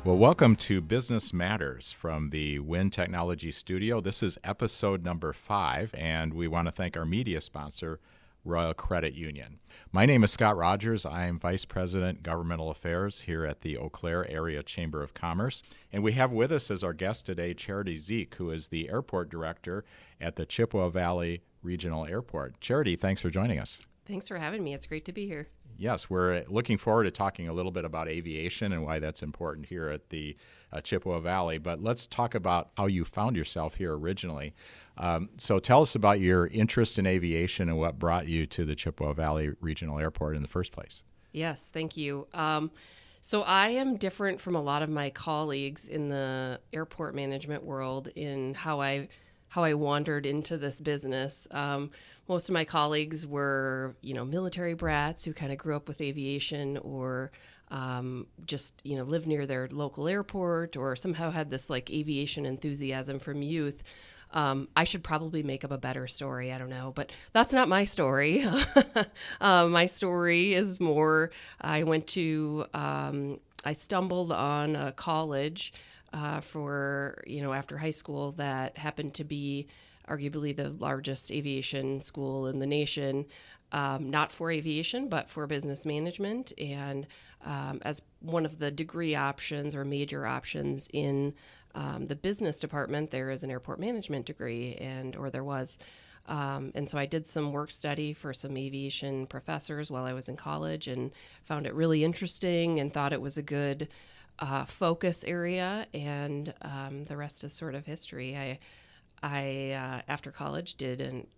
Well, welcome to Business Matters from the Wind Technology Studio. This is episode number 5, and we want to thank our media sponsor, Royal Credit Union. My name is Scott Rogers. I am Vice President, Governmental Affairs here at the Eau Claire Area Chamber of Commerce. And we have with us as our guest today, Charity Zich, who is the Airport Director at the Chippewa Valley Regional Airport. Charity, thanks for joining us. Thanks for having me. It's great to be here. Yes, we're looking forward to talking a little bit about aviation and why that's important here at the Chippewa Valley. But let's talk about how you found yourself here originally. So tell us about your interest in aviation and what brought you to the Chippewa Valley Regional Airport in the first place. Yes, thank you. So I am different from a lot of my colleagues in the airport management world in how I wandered into this business. Most of my colleagues were, military brats who kind of grew up with aviation or just, lived near their local airport or somehow had this like aviation enthusiasm from youth. I should probably make up a better story. I don't know, but that's not my story. My story is more, I stumbled on a college after high school that happened to be arguably the largest aviation school in the nation, not for aviation, but for business management. And as one of the degree options or major options in the business department, there is an airport management degree, or there was. And so I did some work study for some aviation professors while I was in college and found it really interesting and thought it was a good focus area, and the rest is sort of history. I after college did an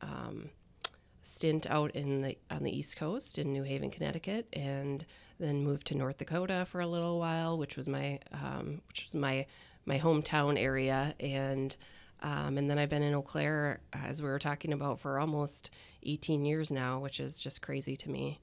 stint out on the East Coast in New Haven, Connecticut, and then moved to North Dakota for a little while, which was my hometown area, and then I've been in Eau Claire, as we were talking about, for almost 18 years now, which is just crazy to me.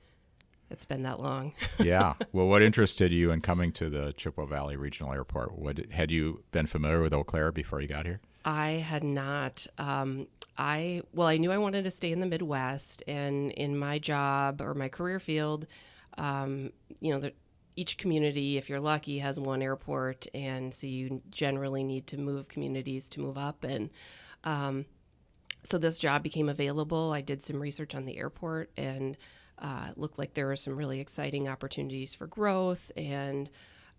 It's been that long. Yeah. Well, what interested you in coming to the Chippewa Valley Regional Airport? Had you been familiar with Eau Claire before you got here? I had not. I knew I wanted to stay in the Midwest, and in my job or my career field, each community, if you're lucky, has one airport, and so you generally need to move communities to move up. And so this job became available. I did some research on the airport, and it looked like there were some really exciting opportunities for growth, and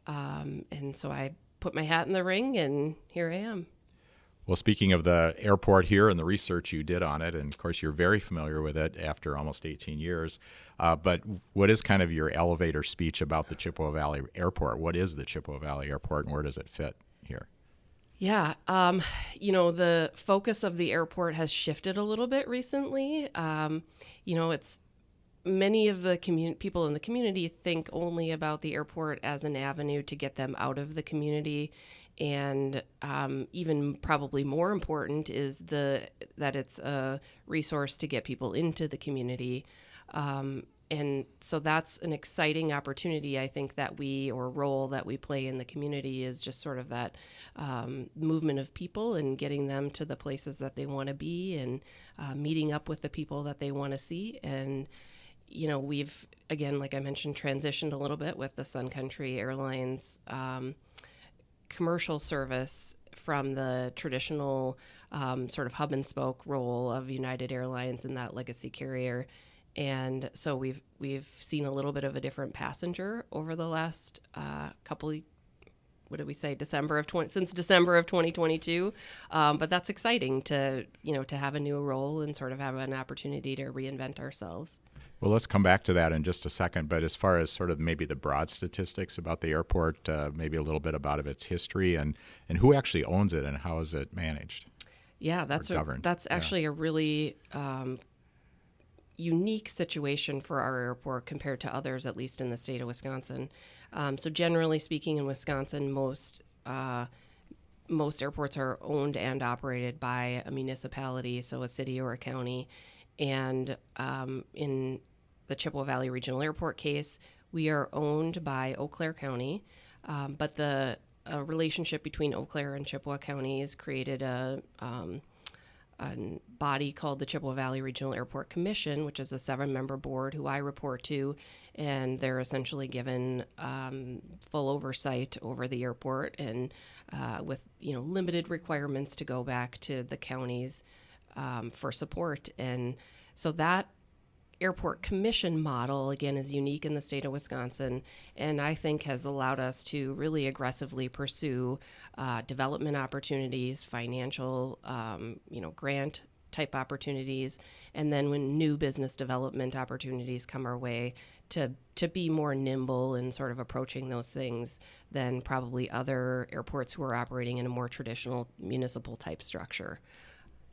so I put my hat in the ring, and here I am. Well, speaking of the airport here and the research you did on it, and of course you're very familiar with it after almost 18 years, but what is kind of your elevator speech about the Chippewa Valley Airport? What is the Chippewa Valley Airport, and where does it fit here? Yeah, the focus of the airport has shifted a little bit recently. It's many of the people in the community think only about the airport as an avenue to get them out of the community. And even probably more important is that it's a resource to get people into the community. And so that's an exciting opportunity, I think, role that we play in the community is just sort of that movement of people and getting them to the places that they want to be and meeting up with the people that they want to see. And we've, again, like I mentioned, transitioned a little bit with the Sun Country Airlines commercial service from the traditional sort of hub and spoke role of United Airlines and that legacy carrier. And so we've seen a little bit of a different passenger over the last since December of 2022. But that's exciting to have a new role and sort of have an opportunity to reinvent ourselves. Well, let's come back to that in just a second. But as far as sort of maybe the broad statistics about the airport, maybe a little bit about its history and who actually owns it and how is it managed? Yeah, that's actually a really unique situation for our airport compared to others, at least in the state of Wisconsin. So generally speaking, in Wisconsin, most airports are owned and operated by a municipality, so a city or a county. And in the Chippewa Valley Regional Airport case, we are owned by Eau Claire County, but the relationship between Eau Claire and Chippewa counties created a a body called the Chippewa Valley Regional Airport Commission, which is a 7-member board who I report to, and they're essentially given full oversight over the airport and with limited requirements to go back to the counties for support. And so that airport commission model, again, is unique in the state of Wisconsin, and I think has allowed us to really aggressively pursue development opportunities, financial, grant type opportunities, and then when new business development opportunities come our way, to be more nimble in sort of approaching those things than probably other airports who are operating in a more traditional municipal type structure.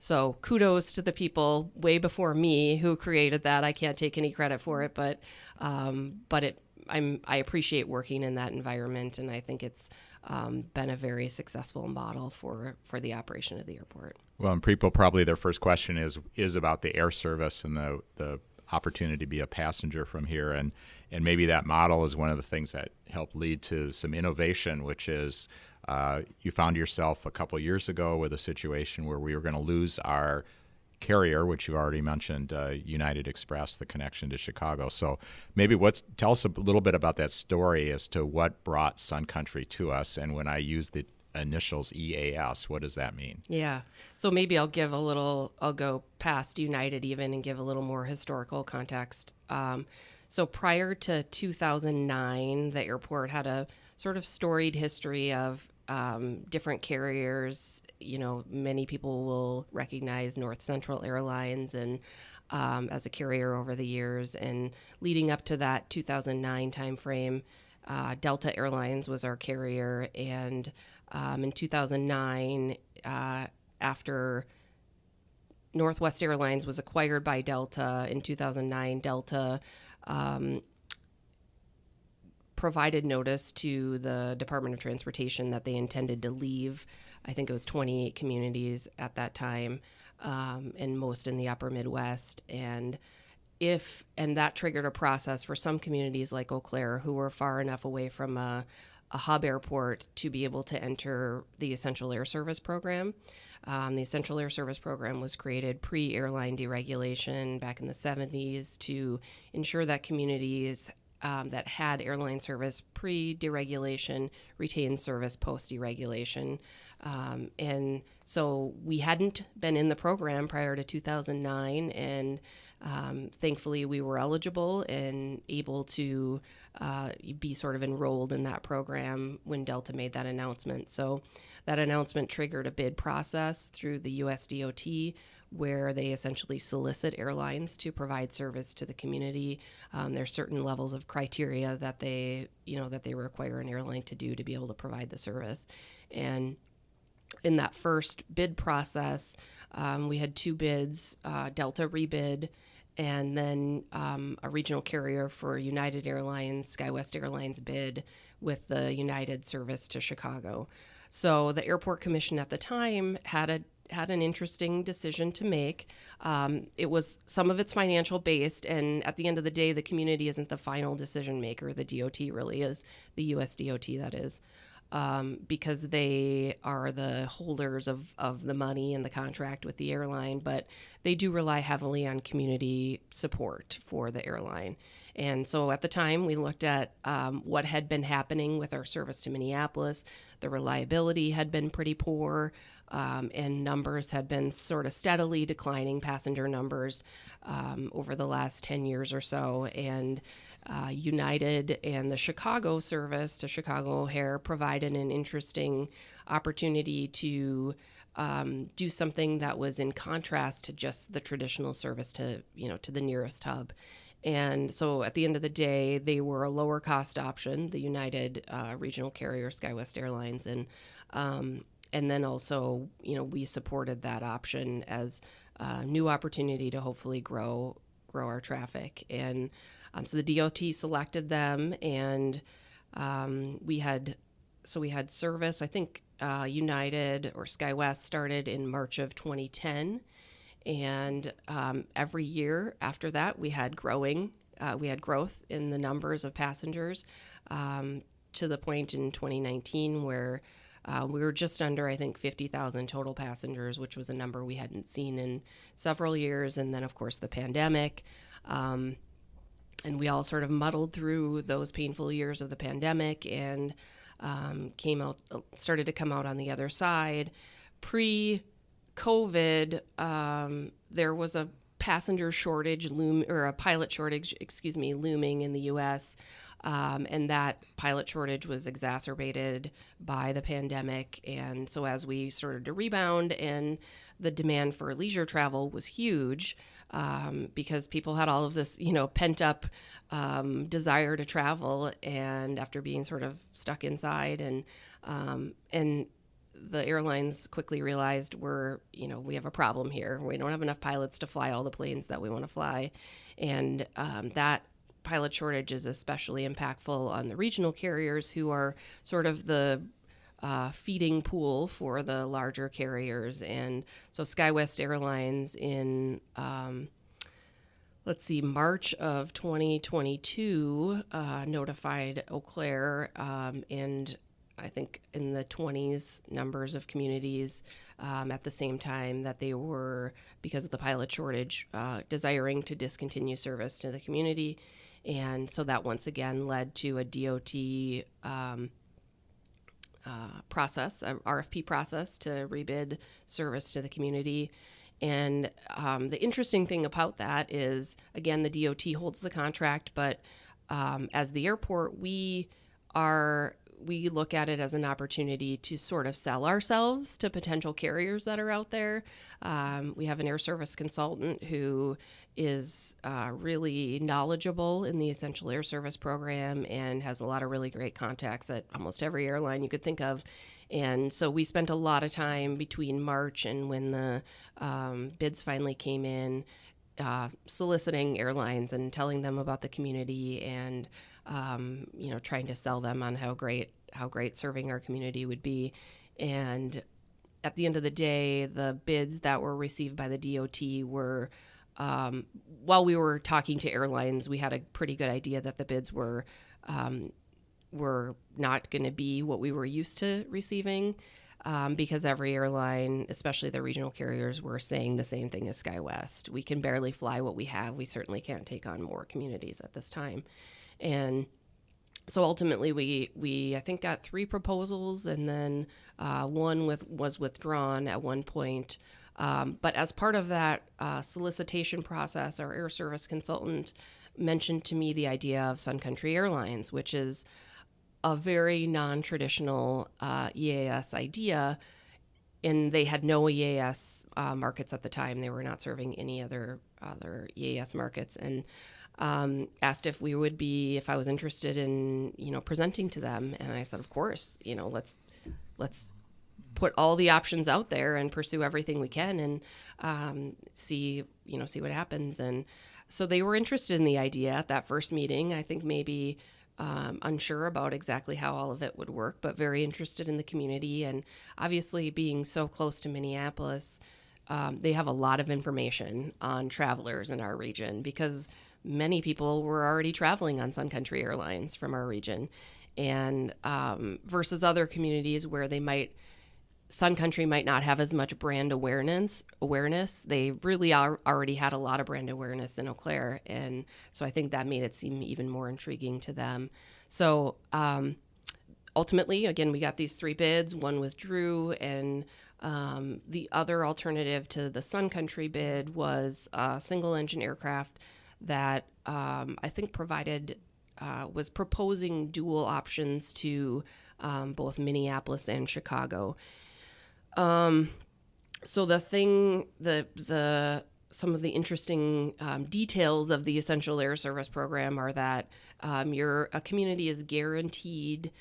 So kudos to the people way before me who created that. I can't take any credit for it, but I appreciate working in that environment, and I think it's been a very successful model for the operation of the airport. Well, and people probably their first question is about the air service and the opportunity to be a passenger from here, and maybe that model is one of the things that helped lead to some innovation, which is you found yourself a couple years ago with a situation where we were going to lose our carrier, which you already mentioned, United Express, the connection to Chicago. So maybe tell us a little bit about that story as to what brought Sun Country to us. And when I use the initials EAS, what does that mean? Yeah. So maybe I'll go past United even and give a little more historical context. So prior to 2009, the airport had a sort of storied history of different carriers. Many people will recognize North Central Airlines and as a carrier over the years. And leading up to that 2009 timeframe, Delta Airlines was our carrier. And in 2009, after Northwest Airlines was acquired by Delta in 2009, Delta provided notice to the Department of Transportation that they intended to leave. I think it was 28 communities at that time, and most in the upper Midwest. And that triggered a process for some communities like Eau Claire, who were far enough away from a hub airport to be able to enter the Essential Air Service Program. The Essential Air Service Program was created pre-airline deregulation back in the 70s to ensure that communities that had airline service pre-deregulation retained service post-deregulation. And so we hadn't been in the program prior to 2009, and thankfully we were eligible and able to be sort of enrolled in that program when Delta made that announcement. So that announcement triggered a bid process through the US DOT, where they essentially solicit airlines to provide service to the community. There's certain levels of criteria that they require an airline to do to be able to provide the service. And in that first bid process, we had 2 bids, Delta rebid, and then a regional carrier for United Airlines, SkyWest Airlines bid with the United service to Chicago. So the Airport Commission at the time had an interesting decision to make. It was some of it's financial based, and at the end of the day, the community isn't the final decision maker. The DOT really is, the US DOT that is, because they are the holders of the money and the contract with the airline, but they do rely heavily on community support for the airline. And so at the time, we looked at what had been happening with our service to Minneapolis. The reliability had been pretty poor, and numbers had been sort of steadily declining, passenger numbers, over the last 10 years or so. And United and the Chicago service to Chicago O'Hare provided an interesting opportunity to do something that was in contrast to just the traditional service to the nearest hub. And so at the end of the day, they were a lower cost option, the United regional carrier, SkyWest Airlines. And then also, we supported that option as a new opportunity to hopefully grow our traffic. And so the DOT selected them, and we had service. I think United or SkyWest started in March of 2010. And every year after that, we had growth in the numbers of passengers to the point in 2019 where We were just under, I think, 50,000 total passengers, which was a number we hadn't seen in several years. And then, of course, the pandemic. And we all sort of muddled through those painful years of the pandemic and started to come out on the other side. Pre-COVID, there was a passenger shortage or a pilot shortage, looming in the U.S. And that pilot shortage was exacerbated by the pandemic. And so as we started to rebound and the demand for leisure travel was huge, because people had all of this, pent up desire to travel, and after being sort of stuck inside, and the airlines quickly realized we have a problem here. We don't have enough pilots to fly all the planes that we want to fly, and that pilot shortage is especially impactful on the regional carriers, who are sort of the feeding pool for the larger carriers. And so SkyWest Airlines in March of 2022 notified Eau Claire, and I think in the 20s numbers of communities at the same time, that they were, because of the pilot shortage, desiring to discontinue service to the community. And so that once again led to a DOT process, a RFP process to rebid service to the community. And the interesting thing about that is, again, the DOT holds the contract, but as the airport, we look at it as an opportunity to sort of sell ourselves to potential carriers that are out there. We have an air service consultant who is really knowledgeable in the Essential Air Service program and has a lot of really great contacts at almost every airline you could think of. And so we spent a lot of time between March and when the bids finally came in, soliciting airlines and telling them about the community, and trying to sell them on how great serving our community would be. And at the end of the day, the bids that were received by the DOT were, while we were talking to airlines, we had a pretty good idea that the bids were not going to be what we were used to receiving, because every airline, especially the regional carriers, were saying the same thing as SkyWest. We can barely fly what we have. We certainly can't take on more communities at this time. And so ultimately, we I think got 3 proposals, and then one was withdrawn at one point. But as part of that solicitation process, our air service consultant mentioned to me the idea of Sun Country Airlines, which is a very non-traditional EAS idea. And they had no EAS markets at the time. They were not serving any other EAS markets. And asked if I was interested in, presenting to them. And I said, of course, let's put all the options out there and pursue everything we can, and see what happens. And so they were interested in the idea at that first meeting. I think maybe unsure about exactly how all of it would work, but very interested in the community. And obviously, being so close to Minneapolis, they have a lot of information on travelers in our region, because many people were already traveling on Sun Country Airlines from our region, and versus other communities where Sun Country might not have as much brand awareness. They really already had a lot of brand awareness in Eau Claire, and so I think that made it seem even more intriguing to them. So ultimately, again, we got these 3 bids. One withdrew, and the other alternative to the Sun Country bid was a single-engine aircraft that I think was proposing dual options to both Minneapolis and Chicago. So some of the interesting details of the Essential Air Service program are that a community is guaranteed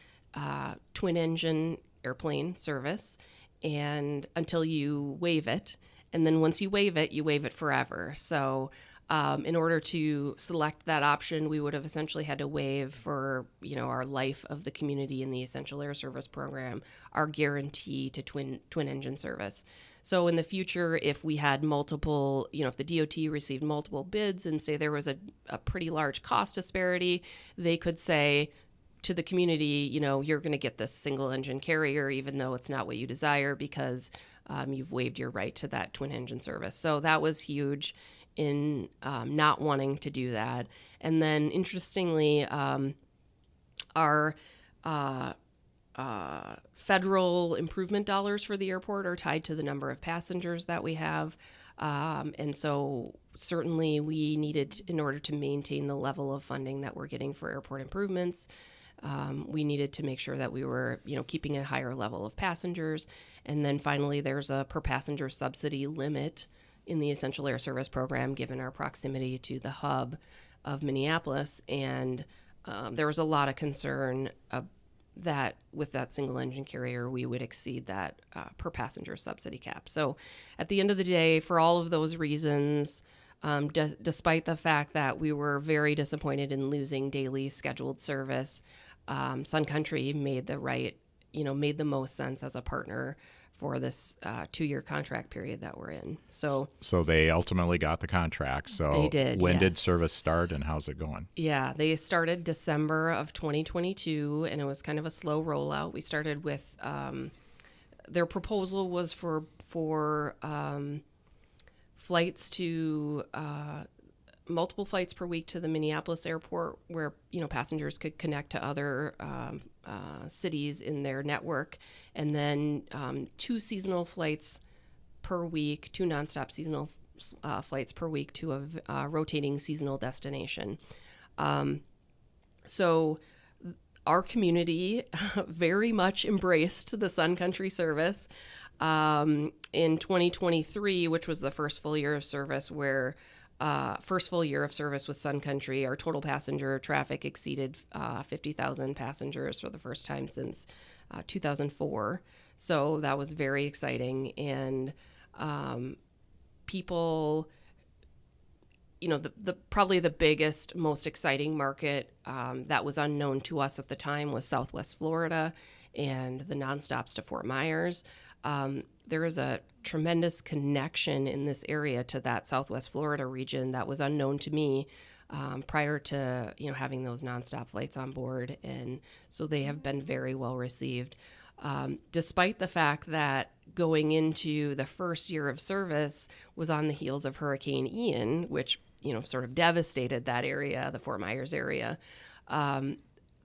twin-engine airplane service, and until you waive it, and then once you waive it forever. So in order to select that option, we would have essentially had to waive for, our life of the community in the Essential Air Service program, our guarantee to twin engine service. So in the future, if we had multiple, if the DOT received multiple bids and say there was a pretty large cost disparity, they could say, to the community, you're going to get this single engine carrier, even though it's not what you desire, because you've waived your right to that twin engine service. So that was huge in not wanting to do that. And then interestingly, our federal improvement dollars for the airport are tied to the number of passengers that we have. And so certainly we needed, in order to maintain the level of funding that we're getting for airport improvements, we needed to make sure that we were, keeping a higher level of passengers. And then finally, there's a per passenger subsidy limit in the Essential Air Service program, given our proximity to the hub of Minneapolis. And there was a lot of concern that with that single engine carrier, we would exceed that per passenger subsidy cap. So at the end of the day, for all of those reasons, despite the fact that we were very disappointed in losing daily scheduled service, Sun Country made the most sense as a partner for this 2-year contract period that we're in. So they ultimately got the contract. So they did. When yes. did service start, and how's it going? Yeah, they started December of 2022, and it was kind of a slow rollout. We started with their proposal was for flights to multiple flights per week to the Minneapolis airport, where passengers could connect to other cities in their network, and then 2 seasonal flights per week, 2 nonstop seasonal flights per week to a rotating seasonal destination. So our community very much embraced the Sun Country service. In 2023, which was the first full year of service, with Sun Country, our total passenger traffic exceeded 50,000 passengers for the first time since 2004. So that was very exciting. And people, probably the biggest, most exciting market that was unknown to us at the time was Southwest Florida and the nonstops to Fort Myers. There is a tremendous connection in this area to that Southwest Florida region that was unknown to me prior to having those nonstop flights on board, and so they have been very well received. Despite the fact that going into the first year of service was on the heels of Hurricane Ian, which sort of devastated that area, the Fort Myers area.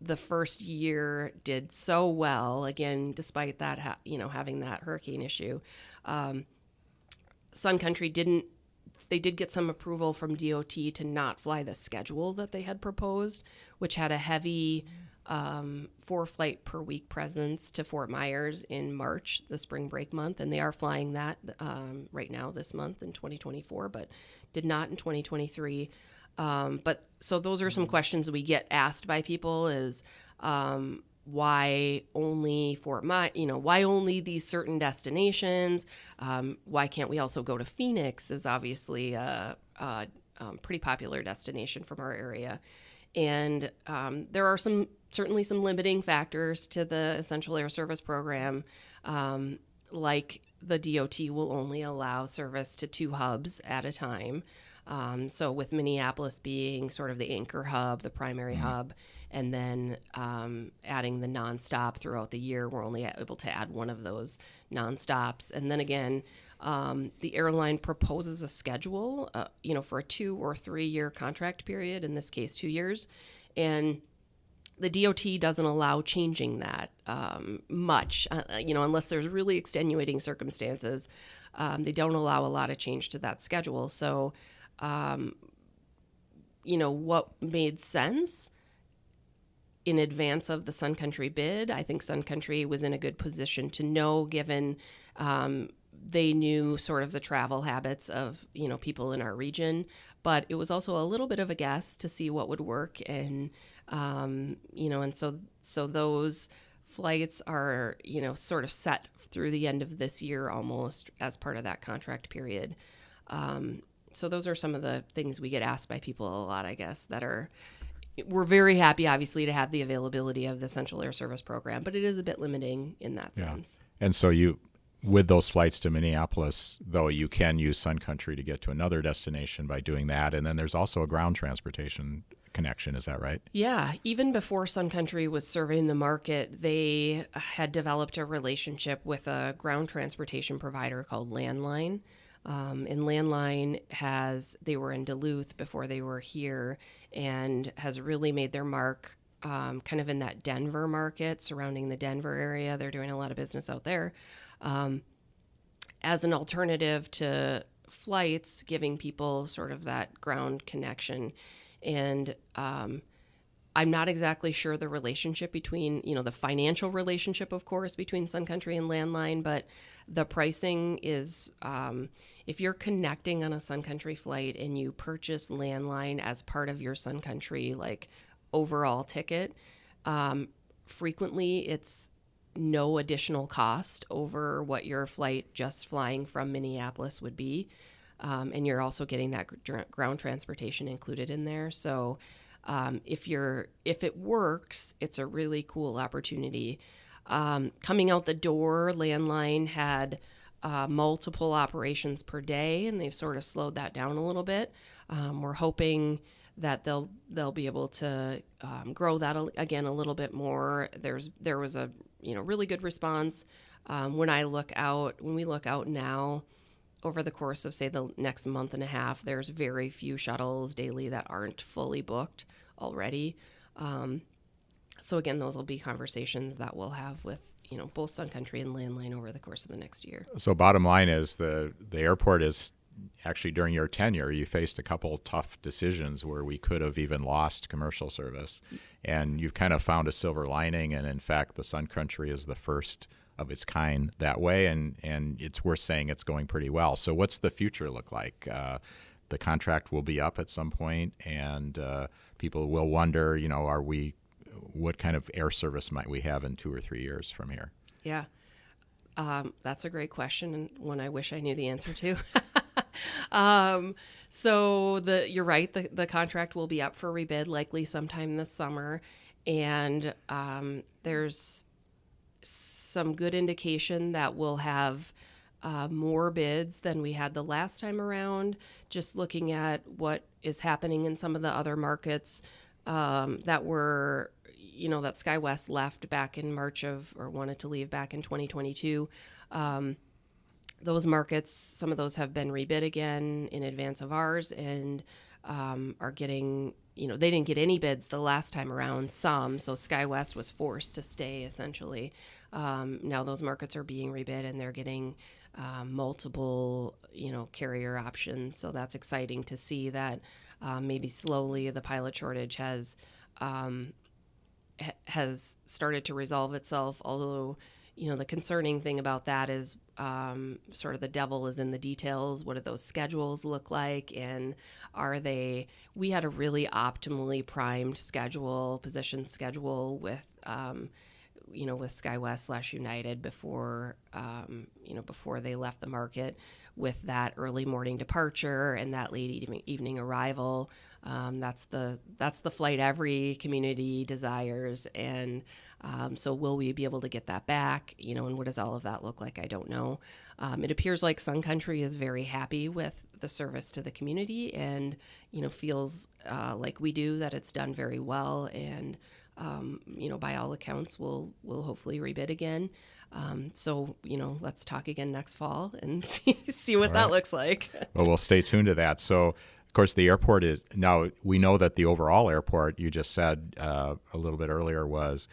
The first year did so well, again, despite that, having that hurricane issue. Sun Country did get some approval from DOT to not fly the schedule that they had proposed, which had a heavy 4-flight per week presence to Fort Myers in March, the spring break month. And they are flying that right now this month in 2024, but did not in 2023. But so those are some questions we get asked by people is, why only why only these certain destinations? Why can't we also go to Phoenix is obviously a pretty popular destination from our area. And there are certainly some limiting factors to the Essential Air Service program, like the DOT will only allow service to 2 hubs at a time. So with Minneapolis being sort of the anchor hub, the primary hub, and then adding the nonstop throughout the year, we're only able to add one of those nonstops. And then again, the airline proposes a schedule, for a 2 or 3 year contract period, in this case 2 years. And the DOT doesn't allow changing that much, unless there's really extenuating circumstances. They don't allow a lot of change to that schedule. So, what made sense in advance of the Sun Country bid, I think Sun Country was in a good position to know, given they knew sort of the travel habits of, people in our region. But it was also a little bit of a guess to see what would work. And, and so those flights are, sort of set through the end of this year almost as part of that contract period. So those are some of the things we get asked by people a lot, I guess, we're very happy, obviously, to have the availability of the Essential Air Service program, but it is a bit limiting in that sense. And so with those flights to Minneapolis, though, you can use Sun Country to get to another destination by doing that. And then there's also a ground transportation connection. Is that right? Yeah, even before Sun Country was serving the market, they had developed a relationship with a ground transportation provider called Landline. And Landline they were in Duluth before they were here, and has really made their mark kind of in that Denver market, surrounding the Denver area. They're doing a lot of business out there as an alternative to flights, giving people sort of that ground connection. And I'm not exactly sure the relationship between, the financial relationship, of course, between Sun Country and Landline, but the pricing is, if you're connecting on a Sun Country flight and you purchase Landline as part of your Sun Country, like, overall ticket, frequently it's no additional cost over what your flight just flying from Minneapolis would be. And you're also getting that ground transportation included in there. So if it works, it's a really cool opportunity. Coming out the door, Landline had multiple operations per day, and they've sort of slowed that down a little bit. We're hoping that they'll be able to grow that again a little bit more. There was a really good response. When we look out now, over the course of, say, the next month and a half, there's very few shuttles daily that aren't fully booked already. So again, those will be conversations that we'll have with both Sun Country and Landline over the course of the next year. So bottom line is the airport is actually, during your tenure, you faced a couple tough decisions where we could have even lost commercial service, and you've kind of found a silver lining. And in fact, the Sun Country is the first of its kind that way, and it's worth saying it's going pretty well. So what's the future look like? The contract will be up at some point, and people will wonder, what kind of air service might we have in 2 or 3 years from here? Yeah, that's a great question, and one I wish I knew the answer to. You're right, the contract will be up for rebid likely sometime this summer, and there's some good indication that we'll have more bids than we had the last time around. Just looking at what is happening in some of the other markets that SkyWest left back in March or wanted to leave back in 2022. Those markets, some of those have been rebid again in advance of ours, and are getting, they didn't get any bids the last time around, so SkyWest was forced to stay, essentially. Now those markets are being rebid, and they're getting multiple, carrier options, so that's exciting to see that maybe slowly the pilot shortage has started to resolve itself, although the concerning thing about that is sort of the devil is in the details. What do those schedules look like? And we had a really optimally primed position schedule with SkyWest/United before they left the market, with that early morning departure and that late evening arrival. That's the flight every community desires. And so will we be able to get that back? And what does all of that look like? I don't know. It appears like Sun Country is very happy with the service to the community, and feels like we do, that it's done very well, and by all accounts we'll hopefully rebid again. So let's talk again next fall and see what that looks like. Well, we'll stay tuned to that. So, of course, the airport is now, we know that the overall airport, you just said a little bit earlier, was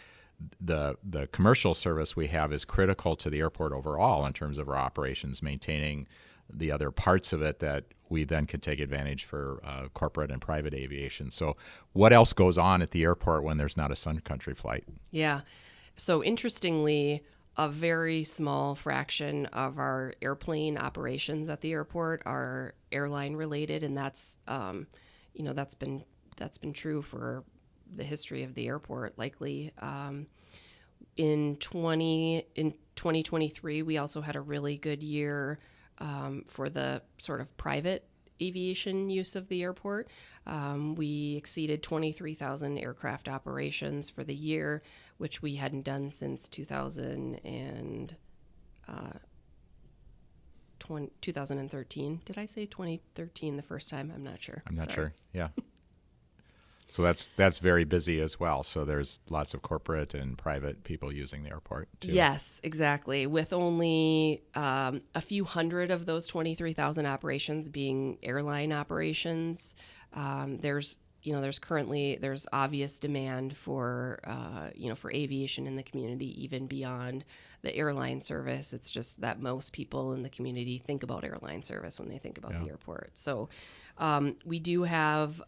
the commercial service we have is critical to the airport overall in terms of our operations, maintaining the other parts of it that we then could take advantage for corporate and private aviation. So what else goes on at the airport when there's not a Sun Country flight? Yeah. So interestingly, a very small fraction of our airplane operations at the airport are airline related, and that's been true for the history of the airport, likely. In 2023, we also had a really good year for the sort of private aviation use of the airport. We exceeded 23,000 aircraft operations for the year, which we hadn't done since 2013. Did I say 2013 the first time? I'm not sure. I'm not sure. Yeah. So that's very busy as well. So there's lots of corporate and private people using the airport too. Yes, exactly. With only a few hundred of those 23,000 operations being airline operations, there's obvious demand for for aviation in the community, even beyond the airline service. It's just that most people in the community think about airline service when they think about the airport. So we do have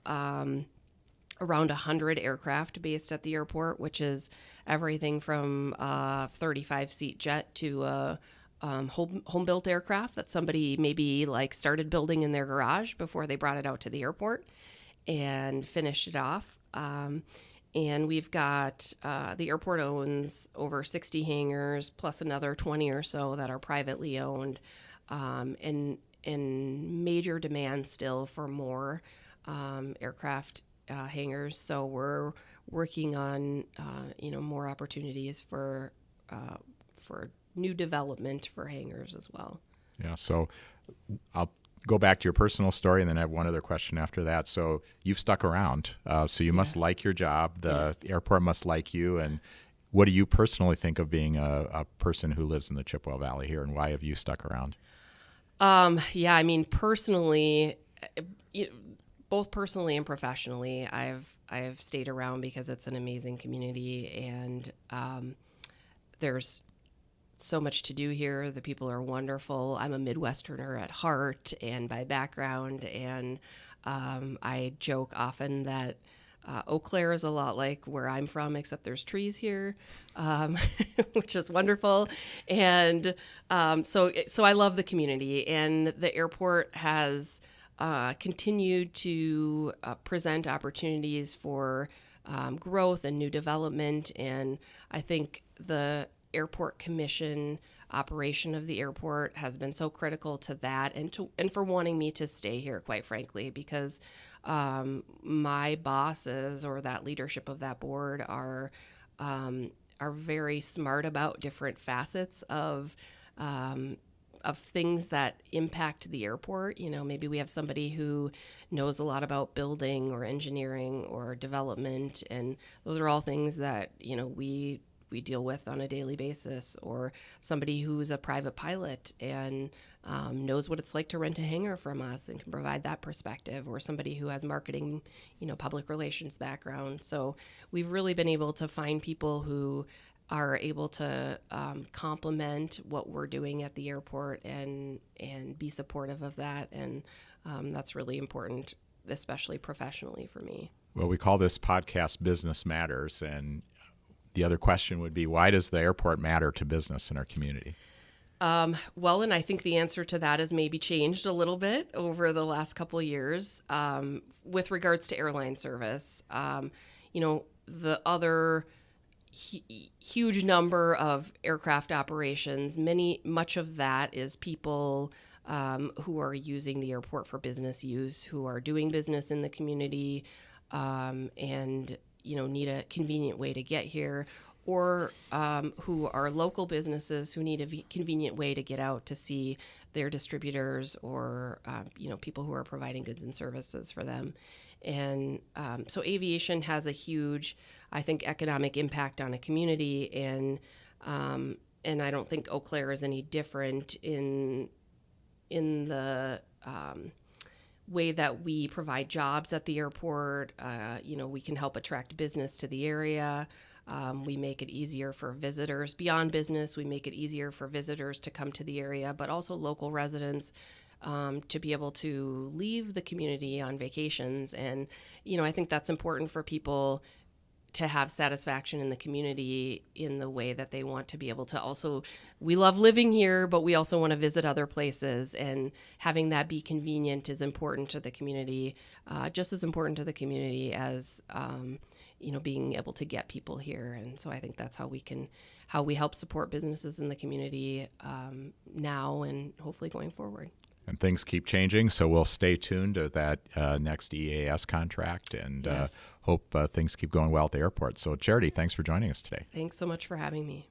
around 100 aircraft based at the airport, which is everything from a 35-seat jet to a home-built aircraft that somebody maybe like started building in their garage before they brought it out to the airport and finished it off. And we've got the airport owns over 60 hangars plus another 20 or so that are privately owned, and major demand still for more aircraft hangars. So we're working on more opportunities for new development for hangars as well. Yeah. So I'll go back to your personal story, and then I have one other question after that. So you've stuck around. So you must like your job. The airport must like you. And what do you personally think of being a person who lives in the Chippewa Valley here, and why have you stuck around? I mean, personally, both personally and professionally, I've stayed around because it's an amazing community, and there's so much to do here. The people are wonderful. I'm a Midwesterner at heart and by background, and I joke often that Eau Claire is a lot like where I'm from, except there's trees here, which is wonderful. And so I love the community, and the airport has continued to present opportunities for growth and new development. And I think the Airport Commission operation of the airport has been so critical to that, and for wanting me to stay here, quite frankly, because my bosses or that leadership of that board are very smart about different facets of things that impact the airport. Maybe we have somebody who knows a lot about building or engineering or development, and those are all things that we deal with on a daily basis, or somebody who's a private pilot and knows what it's like to rent a hangar from us and can provide that perspective, or somebody who has marketing, public relations background. So we've really been able to find people who are able to complement what we're doing at the airport and be supportive of that. And that's really important, especially professionally for me. Well, we call this podcast Business Matters, and the other question would be, why does the airport matter to business in our community? Well, and I think the answer to that has maybe changed a little bit over the last couple of years with regards to airline service. The other huge number of aircraft operations, much of that is people who are using the airport for business use, who are doing business in the community, and need a convenient way to get here, or who are local businesses who need a convenient way to get out to see their distributors, or people who are providing goods and services for them. And so aviation has a huge, I think, economic impact on a community, and I don't think Eau Claire is any different in the way that we provide jobs at the airport. We can help attract business to the area. We make it easier for visitors beyond business. We make it easier for visitors to come to the area, but also local residents to be able to leave the community on vacations. And, I think that's important for people to have satisfaction in the community in the way that they want to be able to also, we love living here, but we also want to visit other places, and having that be convenient is important to the community, just as important to the community as, being able to get people here. And so I think that's how we help support businesses in the community now and hopefully going forward. And things keep changing, so we'll stay tuned to that next EAS contract, and hope things keep going well at the airport. So Charity, thanks for joining us today. Thanks so much for having me.